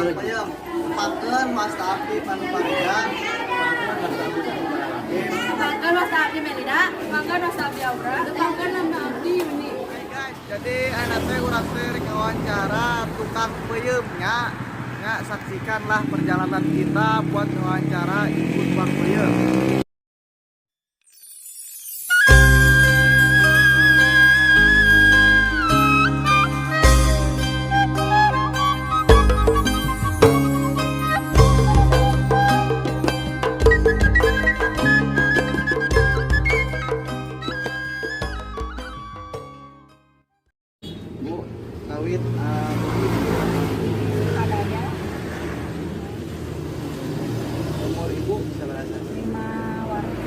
tukang peyem. Pakeun Mas Tapi Panuparida. Makan Mas Abdi Melida, makan Mas Abdi Aura, makan Mas Abdi Meni. Jadi anak teh urang teh rek wawancara tukang peyemnya. Ya, saksikanlah perjalanan kita buat wawancara ibu tukang peyem. Bu, kawit Adanya umur ibu seberapa? 5 warung.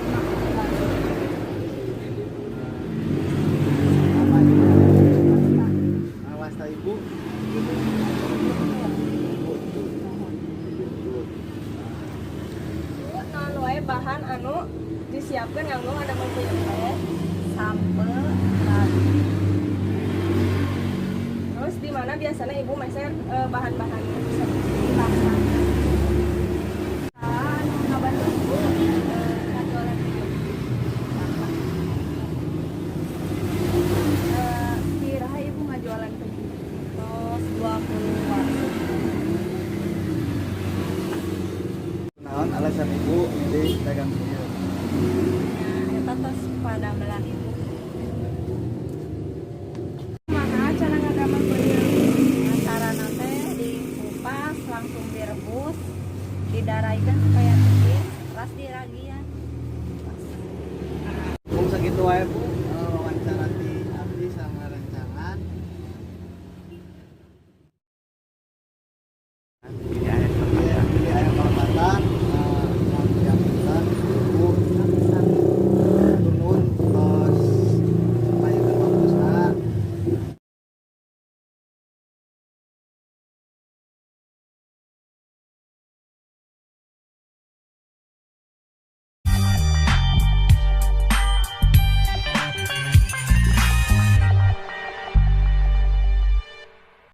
Apa itu? Wasta ibu? Naon wae bahan anu disiapkeun nganggo ngadamel peyem teh? Sambel, nasi. Terus di mana biasanya ibu meser bahan-bahan seperti lasan. Ngabantu ibu ngajualan peyem. Kiraha ibu ngajualan peyem. Tos 20 warung. Naon alasan ibu milih dagang peyem? Nah, eta tos pada belah ibu